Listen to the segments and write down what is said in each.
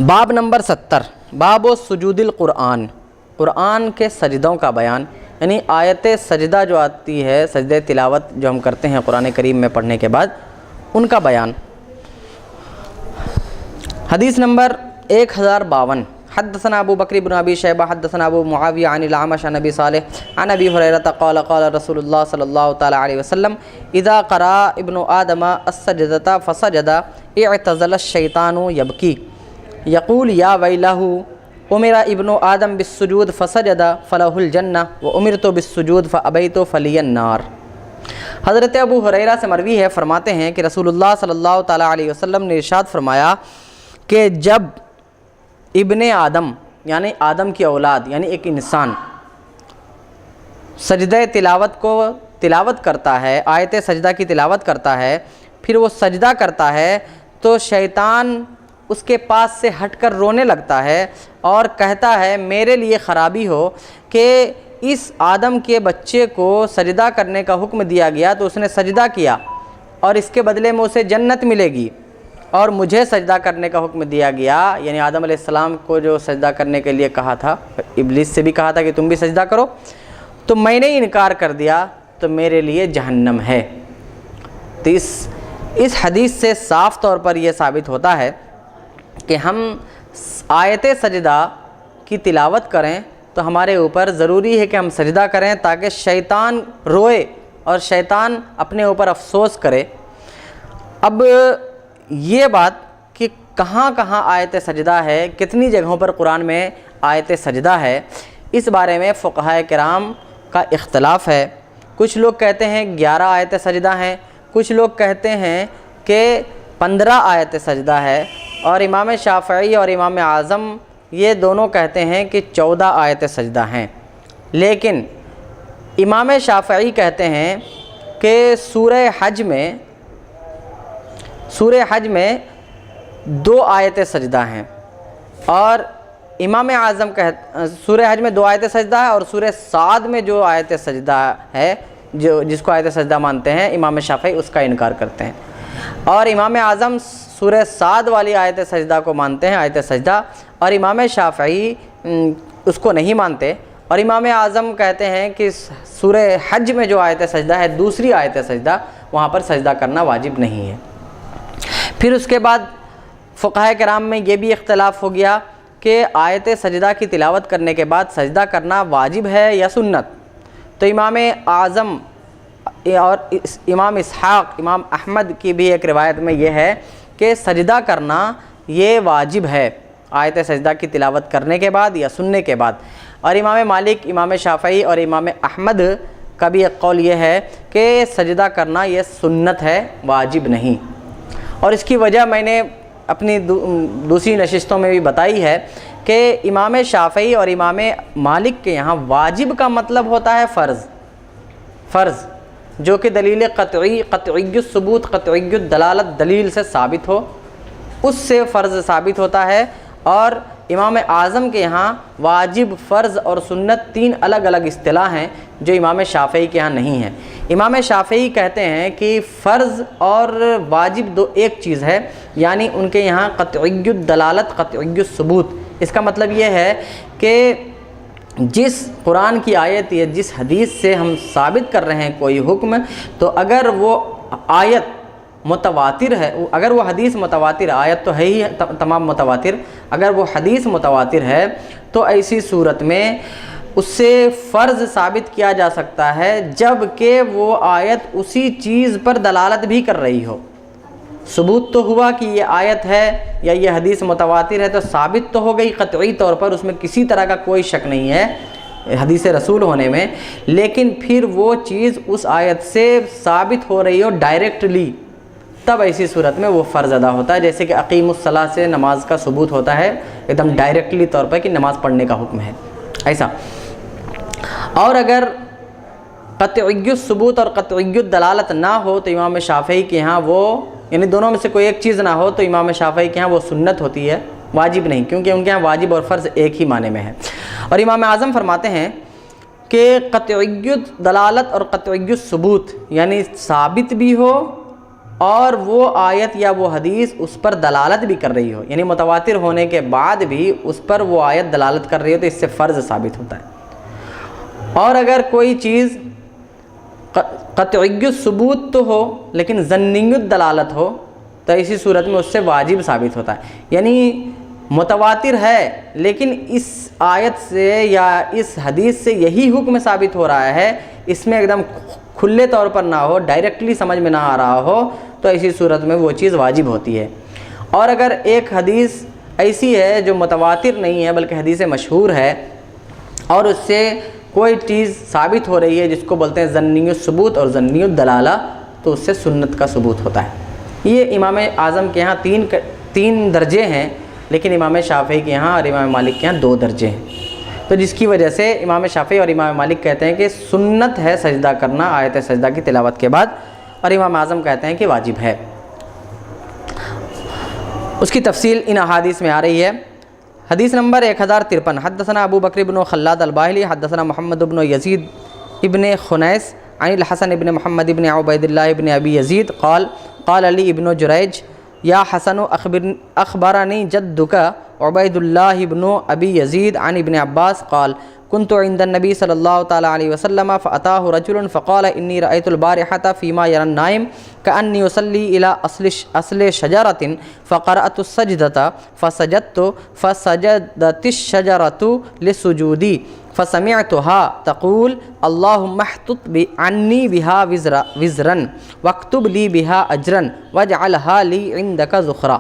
باب نمبر 70 باب و سجود القرآن، قرآن کے سجدوں کا بیان، یعنی آیت سجدہ جو آتی ہے، سجدہ تلاوت جو ہم کرتے ہیں قرآن کریم میں پڑھنے کے بعد، ان کا بیان۔ حدیث نمبر 1052 حدثنا ابو بکر بن ابی شیبہ حدثنا ابو معاویہ عن الاعمش عن ابی صالح عن ابی ہریرہ قال قال رسول اللہ صلی اللہ تعالی علیہ وسلم اذا قرأ ابن آدم السجدۃ فسجد اعتزل الشیطان یبکی یقول یا ویلہ امر ابن آدم بالسجود فسجد فلہ الجنہ وامرت بالسجود فابیت فلی النار۔ حضرت ابو ہریرہ سے مروی ہے، فرماتے ہیں کہ رسول اللہ صلی اللہ تعالی علیہ وسلم نے ارشاد فرمایا کہ جب ابن آدم یعنی آدم کی اولاد یعنی ایک انسان سجدہ تلاوت کو تلاوت کرتا ہے، آیت سجدہ کی تلاوت کرتا ہے، پھر وہ سجدہ کرتا ہے تو شیطان اس کے پاس سے ہٹ کر رونے لگتا ہے اور کہتا ہے میرے لیے خرابی ہو کہ اس آدم کے بچے کو سجدہ کرنے کا حکم دیا گیا تو اس نے سجدہ کیا اور اس کے بدلے میں اسے جنت ملے گی، اور مجھے سجدہ کرنے کا حکم دیا گیا، یعنی آدم علیہ السلام کو جو سجدہ کرنے کے لیے کہا تھا، ابلیس سے بھی کہا تھا کہ تم بھی سجدہ کرو، تو میں نے انکار کر دیا تو میرے لیے جہنم ہے۔ تو اس حدیث سے صاف طور پر یہ ثابت ہوتا ہے کہ ہم آیت سجدہ کی تلاوت کریں تو ہمارے اوپر ضروری ہے کہ ہم سجدہ کریں تاکہ شیطان روئے اور شیطان اپنے اوپر افسوس کرے۔ اب یہ بات کہ کہاں کہاں آیت سجدہ ہے، کتنی جگہوں پر قرآن میں آیت سجدہ ہے، اس بارے میں فقہائے کرام کا اختلاف ہے۔ کچھ لوگ کہتے ہیں 11 آیت سجدہ ہیں، کچھ لوگ کہتے ہیں کہ 15 آیت سجدہ ہے، اور امام شافعی اور امام اعظم یہ دونوں کہتے ہیں کہ 14 آیت سجدہ ہیں۔ لیکن امام شافعی کہتے ہیں کہ سورہ حج میں 2 آیت سجدہ ہیں، اور امام اعظم سورہ حج میں 2 آیت سجدہ ہے، اور سورہ صاد میں جو آیت سجدہ ہے جس کو آیت سجدہ مانتے ہیں امام شافعی اس کا انکار کرتے ہیں، اور امام اعظم سورہ صاد والی آیت سجدہ کو مانتے ہیں آیت سجدہ، اور امام شافعی اس کو نہیں مانتے، اور امام اعظم کہتے ہیں کہ سورہ حج میں جو آیت سجدہ ہے دوسری آیت سجدہ، وہاں پر سجدہ کرنا واجب نہیں ہے۔ پھر اس کے بعد فقہائے کرام میں یہ بھی اختلاف ہو گیا کہ آیت سجدہ کی تلاوت کرنے کے بعد سجدہ کرنا واجب ہے یا سنت۔ تو امام اعظم اور امام اسحاق، امام احمد کی بھی ایک روایت میں یہ ہے کہ سجدہ کرنا یہ واجب ہے آیت سجدہ کی تلاوت کرنے کے بعد یا سننے کے بعد، اور امام مالک، امام شافعی اور امام احمد کا بھی ایک قول یہ ہے کہ سجدہ کرنا یہ سنت ہے، واجب نہیں۔ اور اس کی وجہ میں نے اپنی دوسری نشستوں میں بھی بتائی ہے کہ امام شافعی اور امام مالک کے یہاں واجب کا مطلب ہوتا ہے فرض، جو کہ دلیل قطعی الثبوت قطعی الدلالت دلیل سے ثابت ہو، اس سے فرض ثابت ہوتا ہے، اور امام اعظم کے یہاں واجب، فرض اور سنت 3 الگ الگ اصطلاح ہیں جو امام شافعی کے یہاں نہیں ہیں۔ امام شافعی کہتے ہیں کہ فرض اور واجب دو ایک چیز ہے، یعنی ان کے یہاں قطعی الدلالت قطعی الثبوت، اس کا مطلب یہ ہے کہ جس قرآن کی آیت یا جس حدیث سے ہم ثابت کر رہے ہیں کوئی حکم، تو اگر وہ آیت متواتر ہے، اگر وہ حدیث متواتر، آیت تو ہے ہی تمام متواتر، اگر وہ حدیث متواتر ہے تو ایسی صورت میں اس سے فرض ثابت کیا جا سکتا ہے، جب کہ وہ آیت اسی چیز پر دلالت بھی کر رہی ہو۔ ثبوت تو ہوا کہ یہ آیت ہے یا یہ حدیث متواتر ہے، تو ثابت تو ہو گئی قطعی طور پر، اس میں کسی طرح کا کوئی شک نہیں ہے حدیث رسول ہونے میں، لیکن پھر وہ چیز اس آیت سے ثابت ہو رہی ہو ڈائریکٹلی، تب ایسی صورت میں وہ فرض ادا ہوتا ہے، جیسے کہ اقیم الصلاۃ سے نماز کا ثبوت ہوتا ہے ایک دم ڈائریکٹلی طور پر کہ نماز پڑھنے کا حکم ہے، ایسا۔ اور اگر قطعی الثبوت اور قطعی الدلالت نہ ہو تو امام شافعی کے ہاں وہ، یعنی دونوں میں سے کوئی ایک چیز نہ ہو تو امام شافعی کے ہاں وہ سنت ہوتی ہے، واجب نہیں، کیونکہ ان کے ہاں واجب اور فرض ایک ہی معنی میں ہے۔ اور امام اعظم فرماتے ہیں کہ قطعی الدلالت اور قطعی الثبوت یعنی ثابت بھی ہو اور وہ آیت یا وہ حدیث اس پر دلالت بھی کر رہی ہو، یعنی متواتر ہونے کے بعد بھی اس پر وہ آیت دلالت کر رہی ہو، تو اس سے فرض ثابت ہوتا ہے۔ اور اگر کوئی چیز قطعی الثبوت تو ہو لیکن ظنی الدلالت ہو تو اسی صورت میں اس سے واجب ثابت ہوتا ہے، یعنی متواتر ہے لیکن اس آیت سے یا اس حدیث سے یہی حکم ثابت ہو رہا ہے، اس میں ایک دم کھلے طور پر نہ ہو، ڈائریکٹلی سمجھ میں نہ آ رہا ہو، تو اسی صورت میں وہ چیز واجب ہوتی ہے۔ اور اگر ایک حدیث ایسی ہے جو متواتر نہیں ہے بلکہ حدیث مشہور ہے اور اس سے کوئی چیز ثابت ہو رہی ہے جس کو بولتے ہیں ظنی الثبوت اور ظنی الدلالہ، تو اس سے سنت کا ثبوت ہوتا ہے۔ یہ امام اعظم کے ہاں تین درجے ہیں، لیکن امام شافعی کے یہاں اور امام مالک کے یہاں 2 درجے ہیں، تو جس کی وجہ سے امام شافعی اور امام مالک کہتے ہیں کہ سنت ہے سجدہ کرنا آیت سجدہ کی تلاوت کے بعد، اور امام اعظم کہتے ہیں کہ واجب ہے۔ اس کی تفصیل ان احادیث میں آ رہی ہے۔ حدیث نمبر 1053، حدثنا ابو بکر بن خلاد الباہلی حدثنا محمد بن یزید ابن خنیس عن الحسن ابن محمد ابن عبید اللہ ابن ابی یزید قال قال علی ابن جریج یا حسن اخبرنی جدک عبید اللہ ابن ابی یزید عن ابن عباس قال كنت عند النبي صلى الله تعالى عليه وسلم فأتاه رجل فقال إني رأيت البارحة فيما يرى النائم كأني يصلي إلى أصل شجرة فقرأت السجدة فسجدت الشجرة لسجودي فسمعتها تقول اللهم احطط عني بها وزرا واكتب لي بها أجرا واجعلها لي عندك ذخرا۔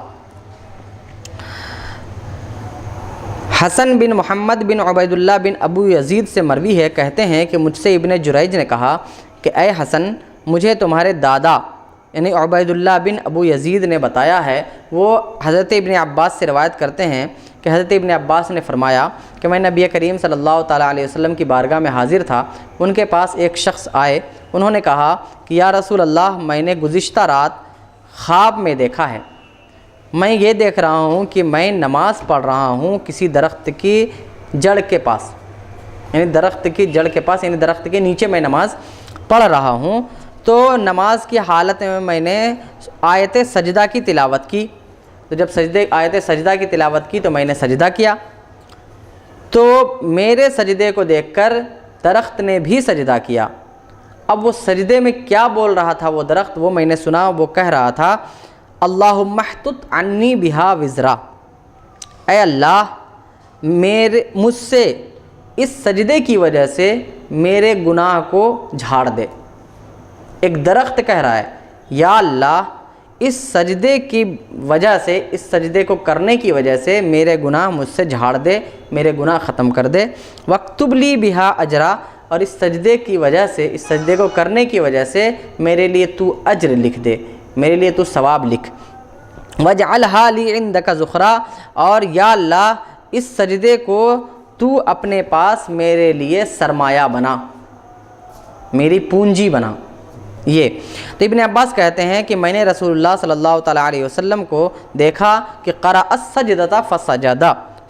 حسن بن محمد بن عبید اللہ بن ابو یزید سے مروی ہے، کہتے ہیں کہ مجھ سے ابن جریج نے کہا کہ اے حسن، مجھے تمہارے دادا یعنی عبید اللہ بن ابو یزید نے بتایا ہے۔ وہ حضرت ابن عباس سے روایت کرتے ہیں کہ حضرت ابن عباس نے فرمایا کہ میں نبی کریم صلی اللہ تعالیٰ علیہ وسلم کی بارگاہ میں حاضر تھا، ان کے پاس ایک شخص آئے، انہوں نے کہا کہ یا رسول اللہ، میں نے گزشتہ رات خواب میں دیکھا ہے، میں یہ دیکھ رہا ہوں کہ میں نماز پڑھ رہا ہوں کسی درخت کی جڑ کے پاس، یعنی درخت کی جڑ کے پاس، یعنی درخت کے نیچے میں نماز پڑھ رہا ہوں، تو نماز کی حالت میں نے آیت سجدہ کی تلاوت کی، تو جب آیت سجدہ کی تلاوت کی تو میں نے سجدہ کیا، تو میرے سجدے کو دیکھ کر درخت نے بھی سجدہ کیا۔ اب وہ سجدے میں کیا بول رہا تھا وہ درخت، وہ میں نے سنا، وہ کہہ رہا تھا اللہم احطط عنی بہا وزرا، اے اللہ مجھ سے اس سجدے کی وجہ سے میرے گناہ کو جھاڑ دے۔ ایک درخت کہہ رہا ہے یا اللہ اس سجدے کی وجہ سے، اس سجدے کو کرنے کی وجہ سے میرے گناہ مجھ سے جھاڑ دے، میرے گناہ ختم کر دے، وَاكْتُبْ لِي بِهَا اجرا، اور اس سجدے کی وجہ سے، اس سجدے کو کرنے کی وجہ سے میرے لیے تو اجر لکھ دے، میرے لیے تو ثواب لکھ، وَاجْعَلْهَا لِي عِنْدَكَ ذُخْرًا، اور یا اللہ اس سجدے کو تو اپنے پاس میرے لیے سرمایہ بنا، میری پونجی بنا۔ یہ تو ابن عباس کہتے ہیں کہ میں نے رسول اللہ صلی اللہ تعالیٰ علیہ وسلم کو دیکھا کہ قرأ السجدۃ فسجد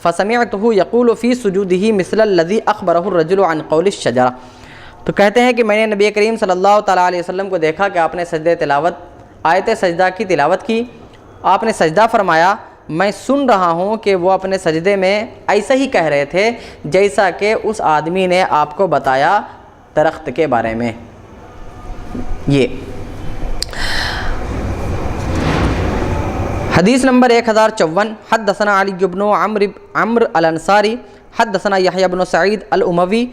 فسمعته يقول في سجوده مثل الذي اخبره الرجل عن قول الشجرہ۔ تو کہتے ہیں کہ میں نے نبی کریم صلی اللہ تعالیٰ علیہ وسلم کو دیکھا کہ آپ نے سجدہ تلاوت، آیت سجدہ کی تلاوت کی، آپ نے سجدہ فرمایا، میں سن رہا ہوں کہ وہ اپنے سجدے میں ایسا ہی کہہ رہے تھے جیسا کہ اس آدمی نے آپ کو بتایا درخت کے بارے میں۔ یہ حدیث نمبر 1054، حدثنا علی بن عمرو الانصاری حدثنا یحییٰ بن سعید الاموی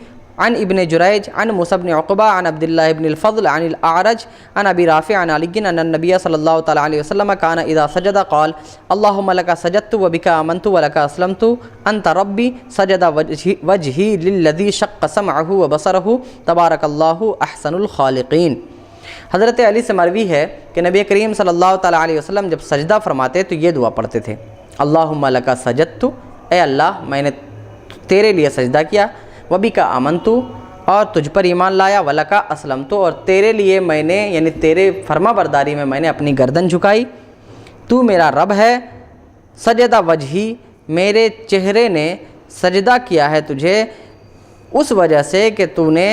عن ابن جریج عن موسیٰ بن عقبہ عن عبداللہ بن الفضل عن الاعرج عن ابی رافع عن علی ان النبی صلی اللہ تعالیٰ علیہ وسلم کان اذا سجد قال اللہم لک سجدت وبک آمنت ولک اسلمت انت ربی سجد وجہی للذی شق سمعہ وبصرہ تبارک اللہ احسن الخالقین۔ حضرت علی سے مروی ہے کہ نبی کریم صلی اللہ تعالیٰ علیہ وسلم جب سجدہ فرماتے تو یہ دعا پڑھتے تھے، اللہم لک سجدت، اے اللہ میں نے تیرے لیے سجدہ کیا، وبک آمنت، اور تجھ پر ایمان لایا، ولک اسلمت، اور تیرے لیے میں نے یعنی تیرے فرما برداری میں نے اپنی گردن جھکائی، تو میرا رب ہے، سجد وجہی، میرے چہرے نے سجدہ کیا ہے تجھے اس وجہ سے کہ تو نے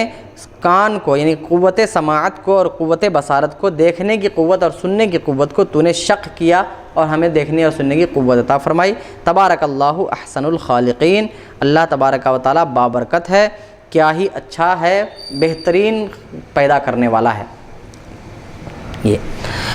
کان کو یعنی قوت سماعت کو اور قوت بصارت کو، دیکھنے کی قوت اور سننے کی قوت کو تو نے شق کیا اور ہمیں دیکھنے اور سننے کی قوت عطا فرمائی۔ تبارک اللہ احسن الخالقین، اللہ تبارک و تعالیٰ بابرکت ہے، کیا ہی اچھا ہے، بہترین پیدا کرنے والا ہے یہ۔